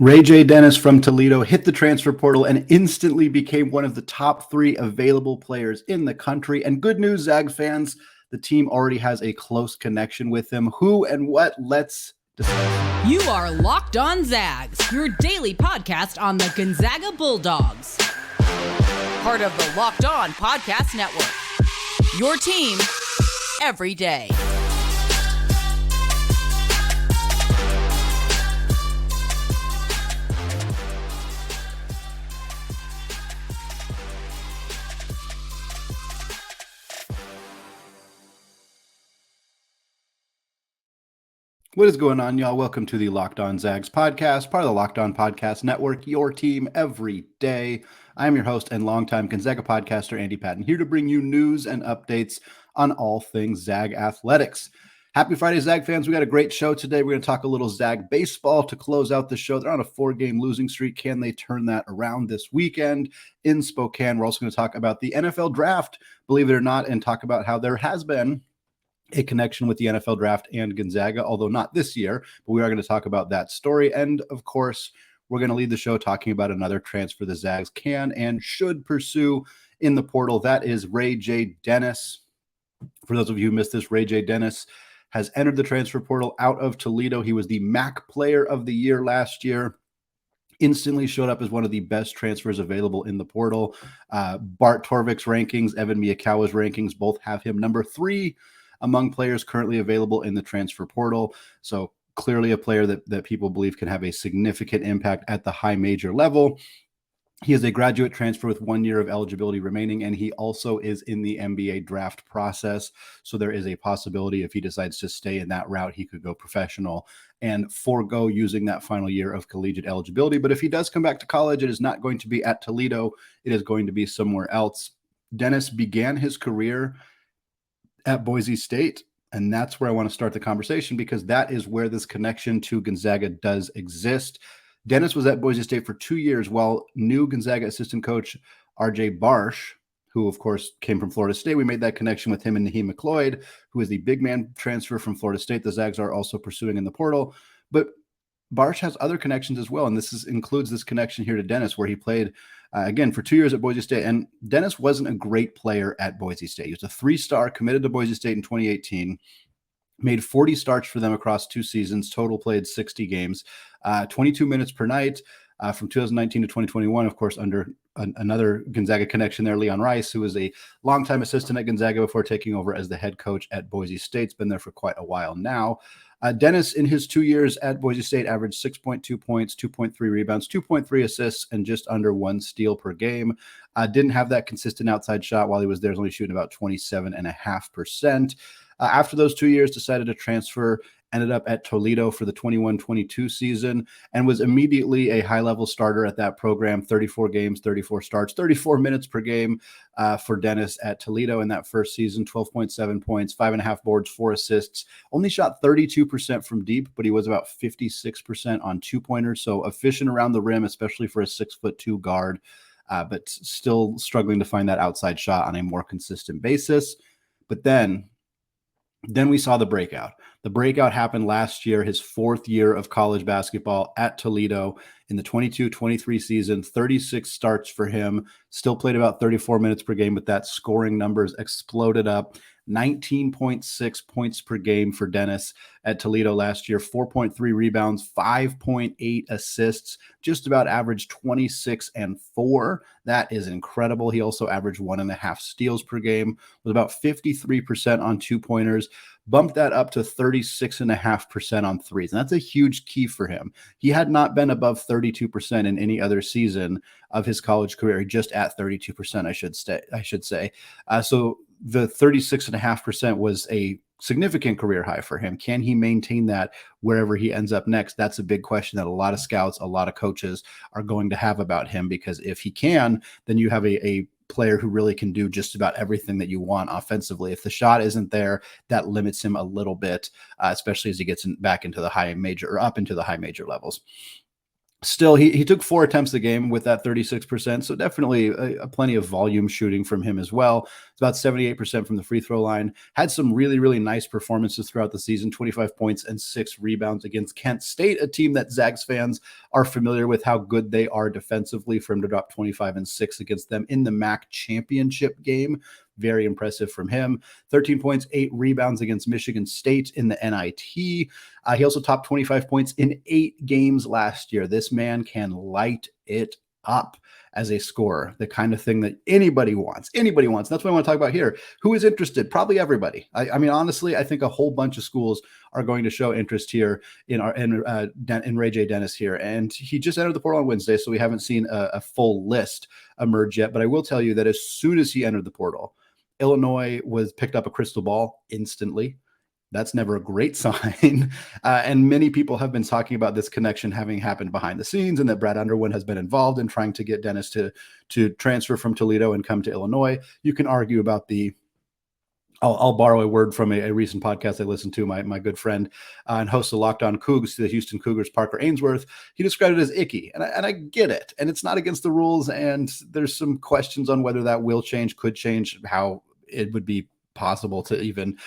RayJ Dennis from Toledo hit the transfer portal and instantly became one of the top 3 available players in the country. And good news, Zags fans, the team already has a close connection with him. Who and what? Let's discuss. You are Locked On Zags, your daily podcast on the Gonzaga Bulldogs. Part of the Locked On Podcast Network. Your team every day. What is going on, y'all? Welcome to the Locked On Zags podcast, part of the Locked On Podcast Network, your team every day. I'm your host and longtime Gonzaga podcaster, Andy Patton, here to bring you news and updates on all things Zag athletics. Happy Friday, Zag fans. We got a great show today. We're going to talk a little Zag baseball to close out the show. They're on a 4-game losing streak. Can they turn that around this weekend in Spokane? We're also going to talk about the NFL draft, believe it or not, and talk about how there has been a connection with the NFL draft and Gonzaga, although not this year, but we are going to talk about that story. And of course, we're going to lead the show talking about another transfer the Zags can and should pursue in the portal. That is RayJ Dennis. For those of you who missed this, RayJ Dennis has entered the transfer portal out of Toledo. He was the MAC Player of the Year last year. Instantly showed up as one of the best transfers available in the portal. Bart Torvik's rankings, Evan Miyakawa's rankings, both have him number 3 among players currently available in the transfer portal. So clearly a player that people believe can have a significant impact at the high major level. He is a graduate transfer with 1 year of eligibility remaining, and he also is in the NBA draft process. So there is a possibility if he decides to stay in that route, he could go professional and forego using that final year of collegiate eligibility. But if he does come back to college, it is not going to be at Toledo. It is going to be somewhere else. Dennis began his career at Boise State, and that's where I want to start the conversation because that is where this connection to Gonzaga does exist. Dennis was at Boise State for 2 years while new Gonzaga assistant coach RJay Barsh, who of course came from Florida State. We made that connection with him and Naheem McLeod, who is the big man transfer from Florida State. The Zags are also pursuing in the portal, but Barsh has other connections as well, and this includes this connection here to Dennis, where he played again for 2 years at Boise State. And Dennis wasn't a great player at Boise State. He was a 3-star, committed to Boise State in 2018, made 40 starts for them across 2 seasons, total played 60 games, 22 minutes per night from 2019 to 2021, of course, under another Gonzaga connection there, Leon Rice, who was a longtime assistant at Gonzaga before taking over as the head coach at Boise State. It's been there for quite a while now. Dennis, in his 2 years at Boise State, averaged 6.2 points, 2.3 rebounds, 2.3 assists, and just under 1 steal per game. Didn't have that consistent outside shot while he was there. He was only shooting about 27.5%. After those 2 years, decided to transfer, ended up at Toledo for the 21-22 season, and was immediately a high-level starter at that program. 34 games, 34 starts, 34 minutes per game for Dennis at Toledo in that first season. 12.7 points, 5.5 boards, 4 assists. Only shot 32% from deep, but he was about 56% on 2-pointers. So efficient around the rim, especially for a 6'2" guard, but still struggling to find that outside shot on a more consistent basis. But then we saw the breakout. The breakout happened last year, his 4th year of college basketball at Toledo in the 22-23 season. 36 starts for him, still played about 34 minutes per game, but that scoring numbers exploded up. 19.6 points per game for Dennis at Toledo last year, 4.3 rebounds, 5.8 assists, just about averaged 26 and 4. That is incredible. He also averaged 1.5 steals per game, was about 53% on 2-pointers, bumped that up to 36.5% on threes. And that's a huge key for him. He had not been above 32% in any other season of his college career, just at 32%, I should say. So the 36.5% was a significant career high for him. Can he maintain that wherever he ends up next? That's a big question that a lot of scouts, a lot of coaches are going to have about him, because if he can, then you have a player who really can do just about everything that you want offensively. If the shot isn't there, that limits him a little bit, especially as he gets back into the high major or up into the high major levels. Still, he took 4 attempts a game with that 36%, so definitely plenty of volume shooting from him as well. about 78% from the free throw line. Had some really, really nice performances throughout the season, 25 points and 6 rebounds against Kent State, a team that Zags fans are familiar with how good they are defensively. For him to drop 25 and 6 against them in the MAC championship game, very impressive from him. 13 points, 8 rebounds against Michigan State in the NIT. He also topped 25 points in 8 games last year. This man can light it up as a scorer, the kind of thing that anybody wants. That's what I want to talk about here. Who is interested? Probably everybody. I mean, honestly, I think a whole bunch of schools are going to show interest here in RayJ Dennis here. And he just entered the portal on Wednesday, so we haven't seen a full list emerge yet. But I will tell you that as soon as he entered the portal, Illinois picked up a crystal ball instantly. That's never a great sign. And many people have been talking about this connection having happened behind the scenes, and that Brad Underwood has been involved in trying to get Dennis to transfer from Toledo and come to Illinois. You can argue about I'll borrow a word from a recent podcast I listened to, my good friend and host of Locked On Cougs, the Houston Cougars, Parker Ainsworth. He described it as icky, and I get it. And it's not against the rules, and there's some questions on whether that will change, could change, how it would be possible to even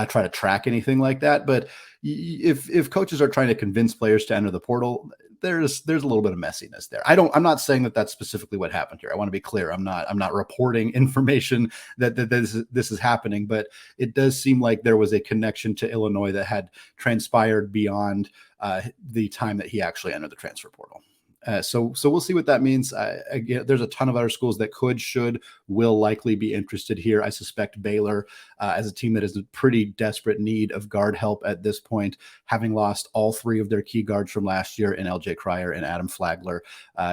try to track anything like that. But if coaches are trying to convince players to enter the portal, there's a little bit of messiness there. I'm not saying that that's specifically what happened here. I want to be clear. I'm not reporting information that this is happening, but it does seem like there was a connection to Illinois that had transpired beyond the time that he actually entered the transfer portal. So we'll see what that means. Again, there's a ton of other schools that will likely be interested here. I suspect Baylor, as a team that is in pretty desperate need of guard help at this point, having lost all 3 of their key guards from last year in LJ Cryer and Adam Flagler,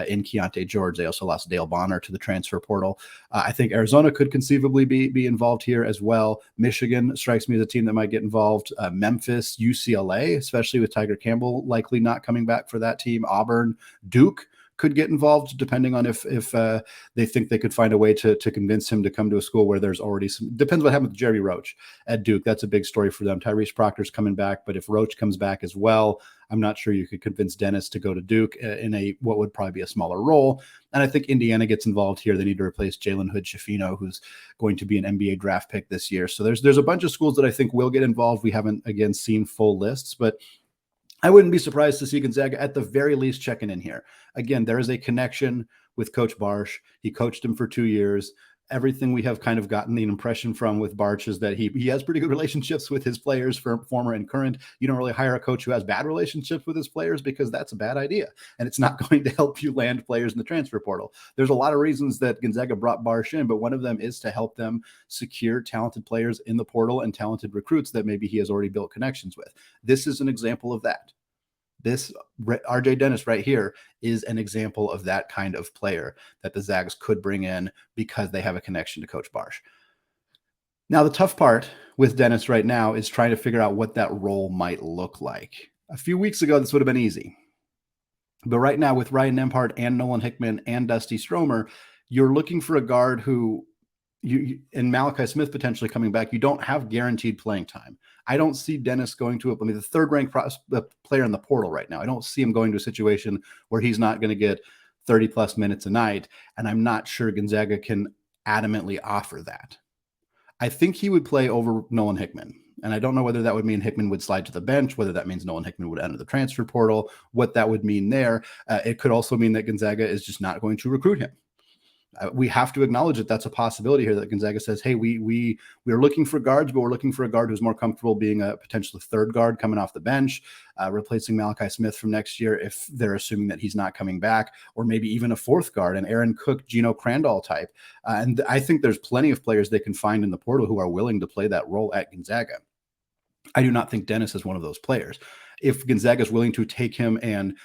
in Keontae George. They also lost Dale Bonner to the transfer portal. I think Arizona could conceivably be involved here as well. Michigan strikes me as a team that might get involved. Memphis, UCLA, especially with Tiger Campbell likely not coming back for that team. Auburn, Duke could get involved, depending on if they think they could find a way to convince him to come to a school where there's already depends what happened with Jeremy Roach at Duke. That's a big story for them. Tyrese Proctor's coming back, but if Roach comes back as well, I'm not sure you could convince Dennis to go to Duke in what would probably be a smaller role. And I think Indiana gets involved here. They need to replace Jalen Hood-Schifino, who's going to be an NBA draft pick this year. So there's a bunch of schools that I think will get involved. We haven't, again, seen full lists, but I wouldn't be surprised to see Gonzaga at the very least checking in here. Again, there is a connection with Coach Barsh. He coached him for 2 years. Everything we have kind of gotten the impression from with Barsh is that he has pretty good relationships with his players, for former and current. You don't really hire a coach who has bad relationships with his players, because that's a bad idea, and it's not going to help you land players in the transfer portal. There's a lot of reasons that Gonzaga brought Barsh in, but one of them is to help them secure talented players in the portal and talented recruits that maybe he has already built connections with. This is an example of that. This RJay Dennis right here is an example of that kind of player that the Zags could bring in because they have a connection to Coach Barsh. Now, the tough part with Dennis right now is trying to figure out what that role might look like. A few weeks ago, this would have been easy. But right now, with Ryan Nembhard and Nolan Hickman and Dusty Stromer, you're looking for a guard who, and Malachi Smith potentially coming back, you don't have guaranteed playing time. I don't see Dennis going to the third-ranked player in the portal right now. I don't see him going to a situation where he's not going to get 30-plus minutes a night, and I'm not sure Gonzaga can adamantly offer that. I think he would play over Nolan Hickman, and I don't know whether that would mean Hickman would slide to the bench, whether that means Nolan Hickman would enter the transfer portal, what that would mean there. It could also mean that Gonzaga is just not going to recruit him. We have to acknowledge that that's a possibility here, that Gonzaga says, hey, we are looking for guards, but we're looking for a guard who's more comfortable being a potential third guard coming off the bench, replacing Malachi Smith from next year if they're assuming that he's not coming back, or maybe even a fourth guard, an Aaron Cook, Gino Crandall type. And I think there's plenty of players they can find in the portal who are willing to play that role at Gonzaga. I do not think Dennis is one of those players. If Gonzaga is willing to take him and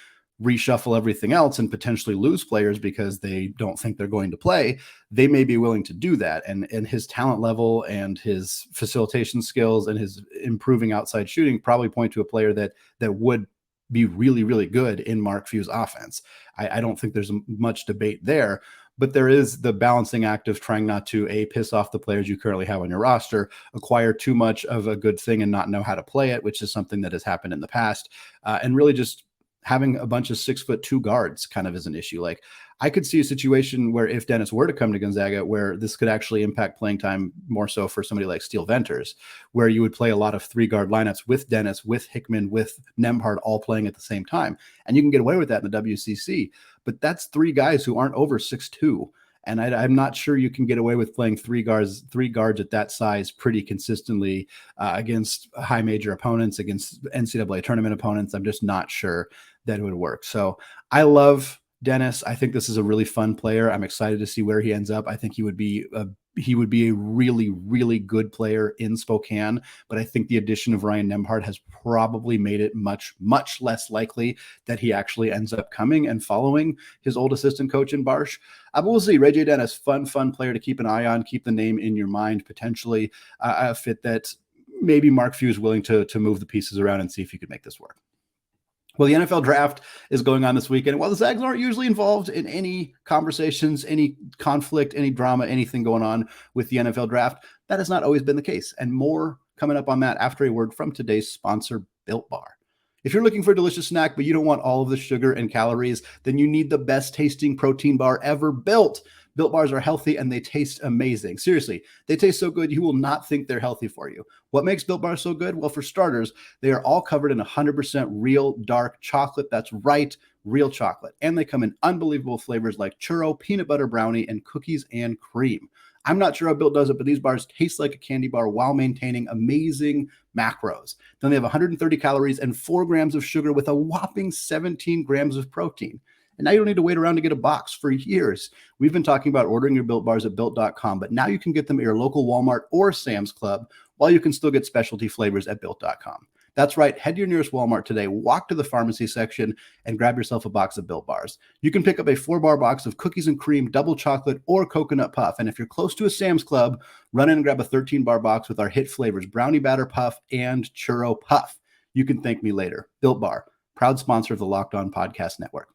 reshuffle everything else and potentially lose players because they don't think they're going to play, they may be willing to do that. And his talent level and his facilitation skills and his improving outside shooting probably point to a player that would be really, really good in Mark Few's offense. I don't think there's much debate there, but there is the balancing act of trying not to piss off the players you currently have on your roster, acquire too much of a good thing and not know how to play it, which is something that has happened in the past, and really just having a bunch of 6'2" guards kind of is an issue. Like, I could see a situation where if Dennis were to come to Gonzaga, where this could actually impact playing time more so for somebody like Steele Venters, where you would play a lot of 3-guard lineups with Dennis, with Hickman, with Nembhard all playing at the same time. And you can get away with that in the WCC. But that's 3 guys who aren't over 6'2". And I'm not sure you can get away with playing 3 guards at that size pretty consistently against high major opponents, against NCAA tournament opponents. I'm just not sure that it would work. So I love Dennis. I think this is a really fun player. I'm excited to see where he ends up. I think he would be a really, really good player in Spokane, but I think the addition of Ryan Nembhard has probably made it much, much less likely that he actually ends up coming and following his old assistant coach in Barsh. But we'll see. RayJ Dennis, fun player to keep an eye on, keep the name in your mind, potentially a fit that maybe Mark Few is willing to move the pieces around and see if he could make this work. Well, the NFL draft is going on this weekend. While the Zags aren't usually involved in any conversations, any conflict, any drama, anything going on with the NFL draft, that has not always been the case. And more coming up on that after a word from today's sponsor, Built Bar. If you're looking for a delicious snack, but you don't want all of the sugar and calories, then you need the best tasting protein bar ever built. Built Bars are healthy and they taste amazing. Seriously, they taste so good you will not think they're healthy for you. What makes Built Bars so good? Well, for starters, they are all covered in 100% real dark chocolate. That's right, real chocolate. And they come in unbelievable flavors like churro, peanut butter brownie, and cookies and cream. I'm not sure how Built does it, but these bars taste like a candy bar while maintaining amazing macros. Then they have 130 calories and 4 grams of sugar with a whopping 17 grams of protein. And now you don't need to wait around to get a box. For years, we've been talking about ordering your Built Bars at Built.com, but now you can get them at your local Walmart or Sam's Club, while you can still get specialty flavors at Built.com. That's right. Head to your nearest Walmart today, walk to the pharmacy section, and grab yourself a box of Built Bars. You can pick up a 4-bar box of cookies and cream, double chocolate, or coconut puff. And if you're close to a Sam's Club, run in and grab a 13-bar box with our hit flavors, brownie batter puff and churro puff. You can thank me later. Built Bar, proud sponsor of the Locked On Podcast Network.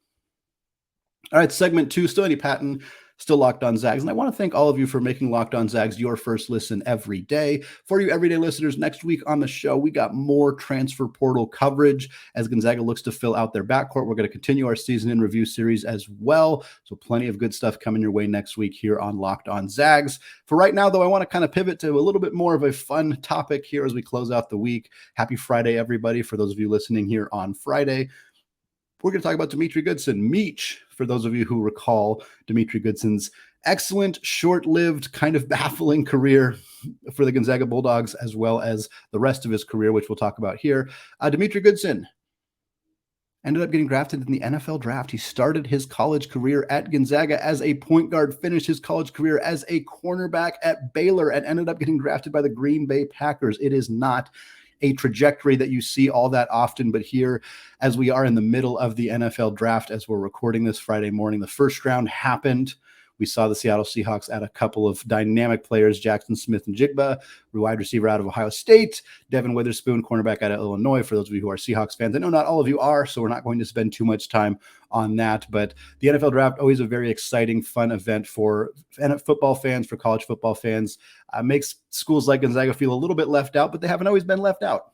All right, segment 2, still Andy Patton, still Locked On Zags. And I want to thank all of you for making Locked On Zags your first listen every day. For you everyday listeners, next week on the show, we got more transfer portal coverage as Gonzaga looks to fill out their backcourt. We're going to continue our season in review series as well. So plenty of good stuff coming your way next week here on Locked On Zags. For right now, though, I want to kind of pivot to a little bit more of a fun topic here as we close out the week. Happy Friday, everybody, for those of you listening here on Friday. We're going to talk about Demetri Goodson, Meech, for those of you who recall Demetri Goodson's excellent, short-lived, kind of baffling career for the Gonzaga Bulldogs, as well as the rest of his career, which we'll talk about here. Demetri Goodson ended up getting drafted in the NFL draft. He started his college career at Gonzaga as a point guard, finished his college career as a cornerback at Baylor, and ended up getting drafted by the Green Bay Packers. It is not a trajectory that you see all that often, but here, as we are in the middle of the NFL draft, as we're recording this Friday morning, the first round happened. We saw the Seattle Seahawks add a couple of dynamic players, Jackson Smith-Njigba, wide receiver out of Ohio State, Devin Witherspoon, cornerback out of Illinois, for those of you who are Seahawks fans. I know not all of you are, so we're not going to spend too much time on that, but the NFL draft, always a very exciting, fun event for football fans, for college football fans. Makes schools like Gonzaga feel a little bit left out, but they haven't always been left out.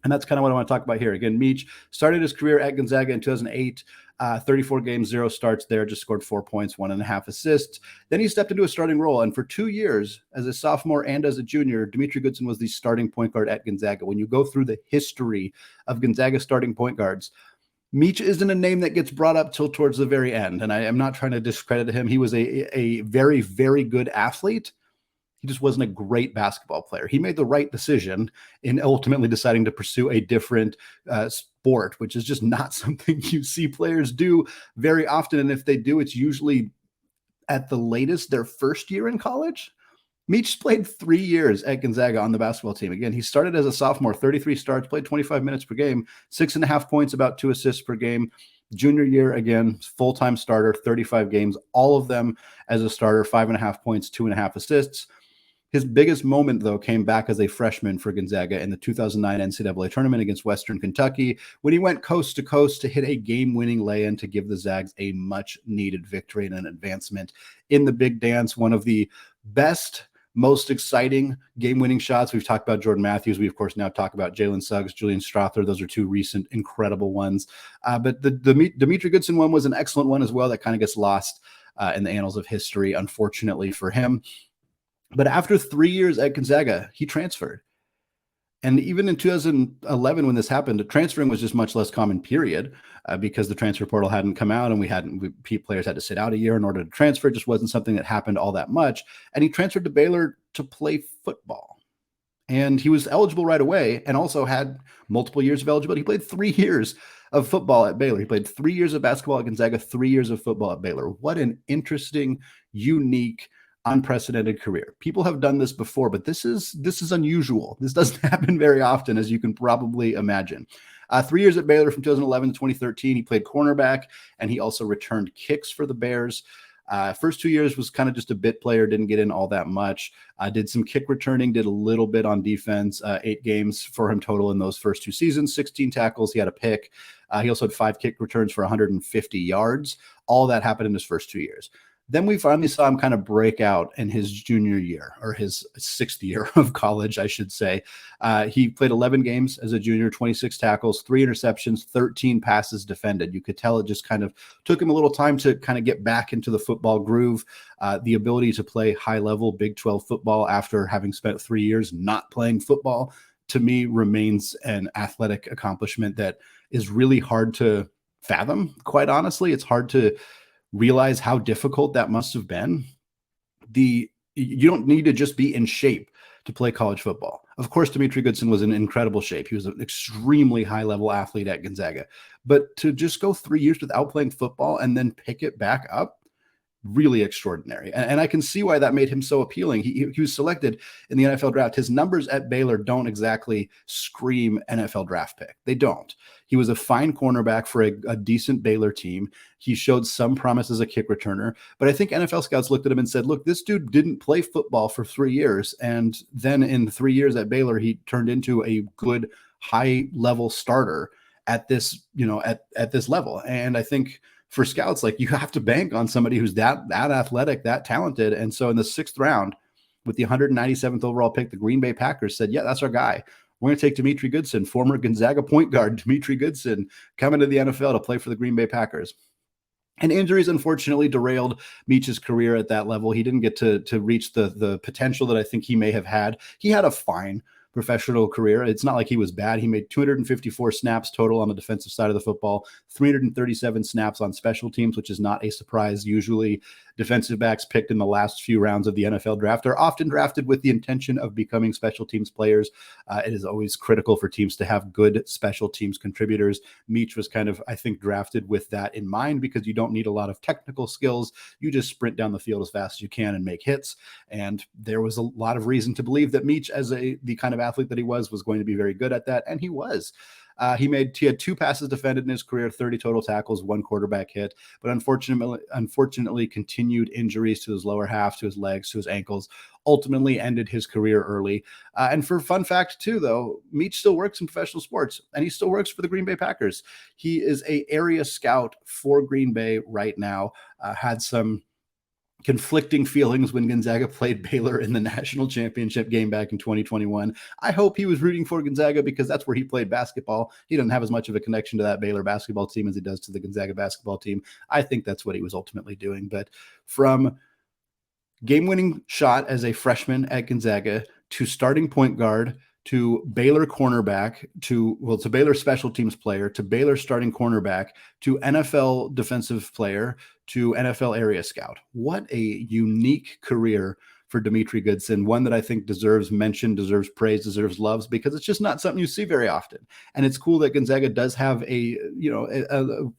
And that's kind of what I want to talk about here. Again, Meech started his career at Gonzaga in 2008, 34 games, 0 starts there, just scored 4 points, 1.5 assists. Then he stepped into a starting role. And for 2 years, as a sophomore and as a junior, Demetri Goodson was the starting point guard at Gonzaga. When you go through the history of Gonzaga starting point guards, Meech isn't a name that gets brought up till towards the very end. And I am not trying to discredit him. He was a very, very good athlete. He just wasn't a great basketball player. He made the right decision in ultimately deciding to pursue a different sport, which is just not something you see players do very often. And if they do, it's usually at the latest their first year in college. Meech played 3 years at Gonzaga on the basketball team. Again, he started as a sophomore, 33 starts, played 25 minutes per game, 6.5 points, about 2 assists per game. Junior year, again, full-time starter, 35 games, all of them as a starter, 5.5 points, 2.5 assists. His biggest moment, though, came back as a freshman for Gonzaga in the 2009 NCAA tournament against Western Kentucky, when he went coast to coast to hit a game-winning lay-in to give the Zags a much-needed victory and an advancement in the Big Dance. One of the best most exciting game-winning shots. We've talked about Jordan Matthews. We, of course, now talk about Jalen Suggs, Julian Strother. Those are two recent incredible ones. But the Demetri Goodson one was an excellent one as well that kind of gets lost in the annals of history, unfortunately for him. But after 3 years at Gonzaga, he transferred. And even in 2011, when this happened, transferring was just much less common, period, because the transfer portal hadn't come out and players had to sit out a year in order to transfer. It just wasn't something that happened all that much. And he transferred to Baylor to play football. And he was eligible right away and also had multiple years of eligibility. He played 3 years of football at Baylor. He played 3 years of basketball at Gonzaga, 3 years of football at Baylor. What an interesting, unique, unprecedented career. People have done this before, but this is unusual. This doesn't happen very often, as you can probably imagine. 3 years at Baylor from 2011 to 2013. He played cornerback, and he also returned kicks for the Bears. First 2 years was kind of just a bit player, didn't get in all that much. Did some kick returning, did a little bit on defense, 8 games for him total in those first 2 seasons, 16 tackles. He had a pick. He also had 5 kick returns for 150 yards. All that happened in his first 2 years. Then we finally saw him kind of break out in his junior year, or his 6th year of college, I should say. He played 11 games as a junior, 26 tackles, 3 interceptions, 13 passes defended. You could tell it just kind of took him a little time to kind of get back into the football groove. The ability to play high-level Big 12 football after having spent 3 years not playing football, to me, remains an athletic accomplishment that is really hard to fathom, quite honestly. It's hard to realize how difficult that must have been. You don't need to just be in shape to play college football. Of course, Dimitri Goodson was in incredible shape. He was an extremely high-level athlete at Gonzaga. But to just go 3 years without playing football and then pick it back up, really extraordinary. And I can see why that made him so appealing. He was selected in the NFL draft. His numbers at Baylor don't exactly scream NFL draft pick. They don't. He was a fine cornerback for a decent Baylor team. He showed some promise as a kick returner, but I think NFL scouts looked at him and said, look, this dude didn't play football for 3 years. And then in 3 years at Baylor, he turned into a good high level starter at this, at this level. And I think for scouts, like, you have to bank on somebody who's that athletic, that talented. And so in the 6th round, with the 197th overall pick, the Green Bay Packers said, yeah, that's our guy. We're going to take Dimitri Goodson, former Gonzaga point guard Dimitri Goodson, coming to the NFL to play for the Green Bay Packers. And injuries, unfortunately, derailed Meech's career at that level. He didn't get to reach the potential that I think he may have had. He had a fine professional career. It's not like he was bad. He made 254 snaps total on the defensive side of the football, 337 snaps on special teams, which is not a surprise. Usually defensive backs picked in the last few rounds of the NFL draft are often drafted with the intention of becoming special teams players. It is always critical for teams to have good special teams contributors. Meech was kind of, I think, drafted with that in mind, because you don't need a lot of technical skills. You just sprint down the field as fast as you can and make hits. And there was a lot of reason to believe that Meech, as the kind of athlete that he was going to be very good at that. And he was. He had 2 passes defended in his career, 30 total tackles, 1 quarterback hit, but unfortunately continued injuries to his lower half, to his legs, to his ankles, ultimately ended his career early. And for fun fact too, though, Meech still works in professional sports, and he still works for the Green Bay Packers. He is an area scout for Green Bay right now. Had some conflicting feelings when Gonzaga played Baylor in the national championship game back in 2021. I hope he was rooting for Gonzaga, because that's where he played basketball. He doesn't have as much of a connection to that Baylor basketball team as he does to the Gonzaga basketball team. I think that's what he was ultimately doing. But from game-winning shot as a freshman at Gonzaga to starting point guard, to Baylor cornerback, to Baylor special teams player, to Baylor starting cornerback, to NFL defensive player, to NFL area scout. What a unique career for Dimitri Goodson, one that I think deserves mention, deserves praise, deserves loves, because it's just not something you see very often. And it's cool that Gonzaga does have a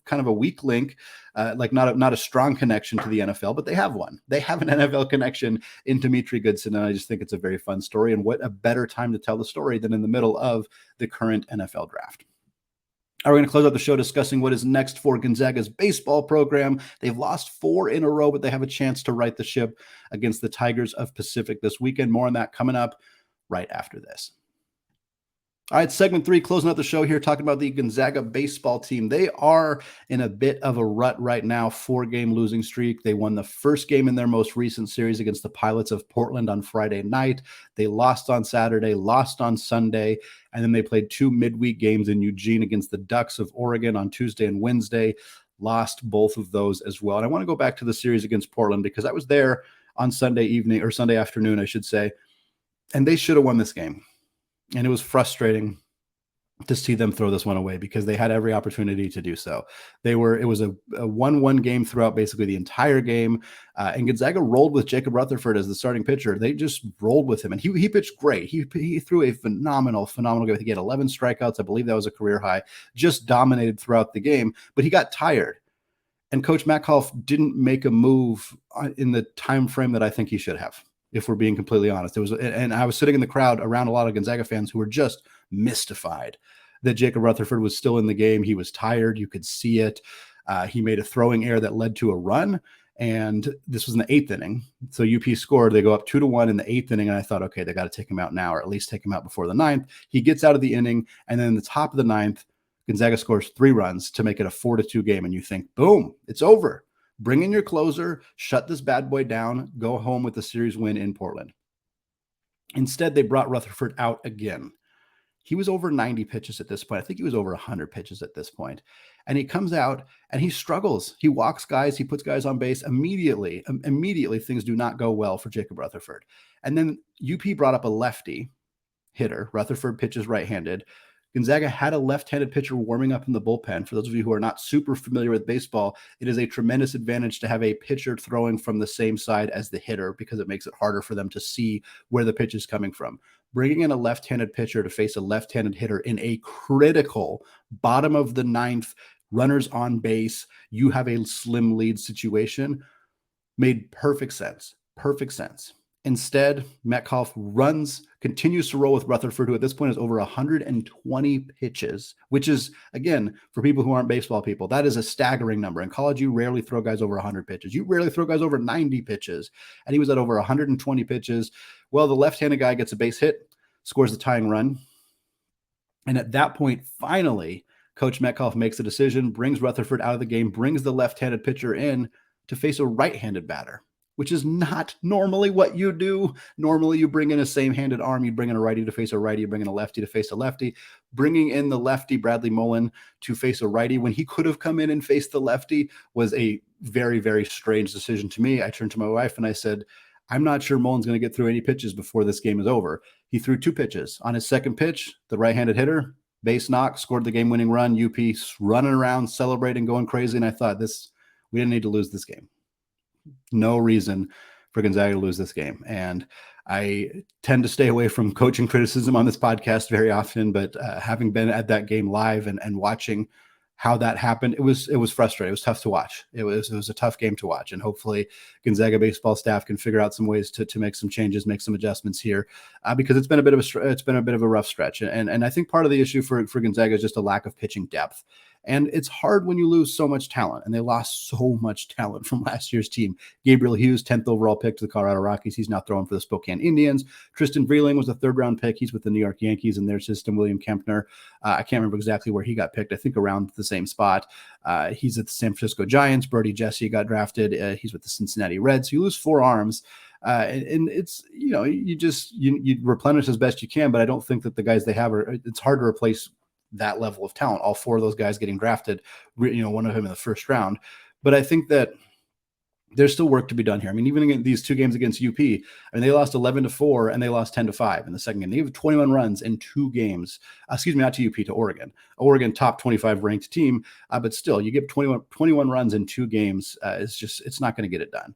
kind of a weak link, like not a strong connection to the NFL, but they have one. They have an NFL connection in Dimitri Goodson, and I just think it's a very fun story. And what a better time to tell the story than in the middle of the current NFL draft. We're going to close out the show discussing what is next for Gonzaga's baseball program. They've lost 4 in a row, but they have a chance to right the ship against the Tigers of Pacific this weekend. More on that coming up right after this. All right, segment 3, closing out the show here, talking about the Gonzaga baseball team. They are in a bit of a rut right now, 4-game losing streak. They won the first game in their most recent series against the Pilots of Portland on Friday night. They lost on Saturday, lost on Sunday, and then they played 2 midweek games in Eugene against the Ducks of Oregon on Tuesday and Wednesday. Lost both of those as well. And I want to go back to the series against Portland because I was there on Sunday evening, or Sunday afternoon, I should say, and they should have won this game. And it was frustrating to see them throw this one away because they had every opportunity to do so. It was a 1-1 game throughout basically the entire game. And Gonzaga rolled with Jacob Rutherford as the starting pitcher. They just rolled with him, and he pitched great. He threw a phenomenal game. He had 11 strikeouts. I believe that was a career high, just dominated throughout the game, but he got tired. And Coach Metcalf didn't make a move in the time frame that I think he should have, if we're being completely honest. And I was sitting in the crowd around a lot of Gonzaga fans who were just mystified that Jacob Rutherford was still in the game. He was tired. You could see it. He made a throwing error that led to a run, and this was in the 8th inning. So UP scored. They go up 2-1 in the 8th inning, and I thought, okay, they got to take him out now, or at least take him out before the 9th. He gets out of the inning, and then in the top of the 9th, Gonzaga scores 3 runs to make it a 4-2 game, and you think, boom, it's over. Bring in your closer, shut this bad boy down, go home with the series win in Portland. Instead, they brought Rutherford out again. He was over 90 pitches at this point. I think he was over 100 pitches at this point. And he comes out and he struggles. He walks guys. He puts guys on base immediately. Immediately, things do not go well for Jacob Rutherford. And then UP brought up a lefty hitter. Rutherford pitches right-handed. Gonzaga had a left-handed pitcher warming up in the bullpen. For those of you who are not super familiar with baseball, it is a tremendous advantage to have a pitcher throwing from the same side as the hitter because it makes it harder for them to see where the pitch is coming from. Bringing in a left-handed pitcher to face a left-handed hitter in a critical bottom of the 9th, runners on base, you have a slim lead situation, made perfect sense. Perfect sense. Instead, Metcalf continues to roll with Rutherford, who at this point is over 120 pitches, which is, again, for people who aren't baseball people, that is a staggering number. In college, you rarely throw guys over 100 pitches. You rarely throw guys over 90 pitches. And he was at over 120 pitches. Well, the left-handed guy gets a base hit, scores the tying run. And at that point, finally, Coach Metcalf makes a decision, brings Rutherford out of the game, brings the left-handed pitcher in to face a right-handed batter, which is not normally what you do. Normally, you bring in a same-handed arm. You bring in a righty to face a righty. You bring in a lefty to face a lefty. Bringing in the lefty, Bradley Mullen, to face a righty when he could have come in and faced the lefty was a very, very strange decision to me. I turned to my wife and I said, I'm not sure Mullen's going to get through any pitches before this game is over. He threw 2 pitches. On his second pitch, the right-handed hitter, base knock, scored the game-winning run. UP running around, celebrating, going crazy, and I thought, we didn't need to lose this game. No reason for Gonzaga to lose this game. And I tend to stay away from coaching criticism on this podcast very often, but having been at that game live and watching how that happened, it was frustrating. It was tough to watch. It was a tough game to watch. And hopefully Gonzaga baseball staff can figure out some ways to make some changes, make some adjustments here, because it's been a bit of a rough stretch. And I think part of the issue for Gonzaga is just a lack of pitching depth. And it's hard when you lose so much talent, and they lost so much talent from last year's team. Gabriel Hughes, 10th overall pick to the Colorado Rockies. He's now throwing for the Spokane Indians. Tristan Vreeling was a 3rd-round pick. He's with the New York Yankees in their system. William Kempner, I can't remember exactly where he got picked. I think around the same spot. He's at the San Francisco Giants. Brody Jesse got drafted. He's with the Cincinnati Reds. So you lose 4 arms. And it's, you replenish as best you can, but I don't think that the guys they have it's hard to replace that level of talent. All 4 of those guys getting drafted, one of them in the 1st round. But I think that there's still work to be done here. I mean, even in these 2 games against UP, they lost 11-4 and they lost 10-5 in the second game. They have 21 runs in 2 games. Not to UP, to Oregon. Oregon, top 25 ranked team, but still, you get 21 runs in 2 games. It's not going to get it done.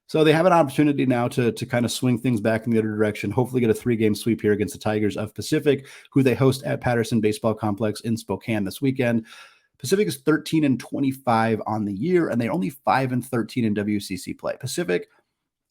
So they have an opportunity now to kind of swing things back in the other direction, hopefully get a 3-game sweep here against the Tigers of Pacific, who they host at Patterson Baseball Complex in Spokane this weekend. Pacific is 13-25 on the year, and they're only 5-13 in WCC play. Pacific,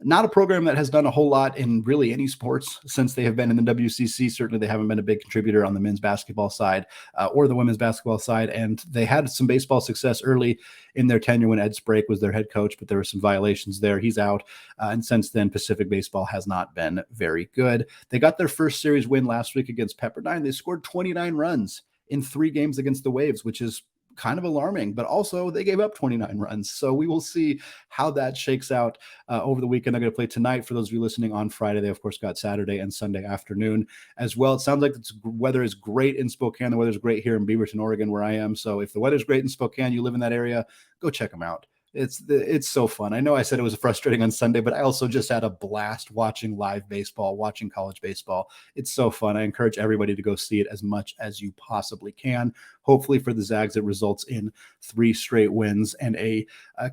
not a program that has done a whole lot in really any sports since they have been in the WCC. Certainly they haven't been a big contributor on the men's basketball side or the women's basketball side. And they had some baseball success early in their tenure when Ed Sprake was their head coach, but there were some violations there. He's out. And since then, Pacific baseball has not been very good. They got their first series win last week against Pepperdine. They scored 29 runs in 3 games against the Waves, which is kind of alarming, but also they gave up 29 runs. So we will see how that shakes out over the weekend. They're going to play tonight. For those of you listening on Friday, they of course got Saturday and Sunday afternoon as well. It sounds like the weather is great in Spokane. The weather is great here in Beaverton, Oregon, where I am. So if the weather's great in Spokane, you live in that area, go check them out. It's so fun. I know I said it was frustrating on Sunday, but I also just had a blast watching live baseball, watching college baseball. It's so fun. I encourage everybody to go see it as much as you possibly can. Hopefully for the Zags, it results in 3 straight wins and a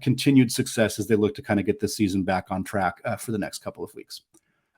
continued success as they look to kind of get this season back on track for the next couple of weeks.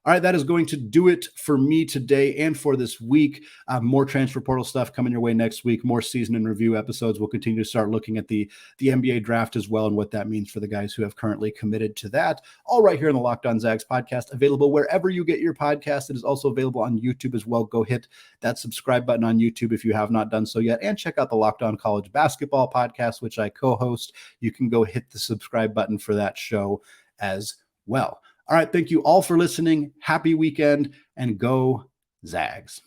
All right, that is going to do it for me today and for this week. More transfer portal stuff coming your way next week, more season in review episodes. We'll continue to start looking at the NBA draft as well and what that means for the guys who have currently committed to that. All right here in the Locked On Zags podcast, available wherever you get your podcast. It is also available on YouTube as well. Go hit that subscribe button on YouTube if you have not done so yet, and check out the Locked On College Basketball podcast, which I co-host. You can go hit the subscribe button for that show as well. All right, thank you all for listening. Happy weekend, and go Zags.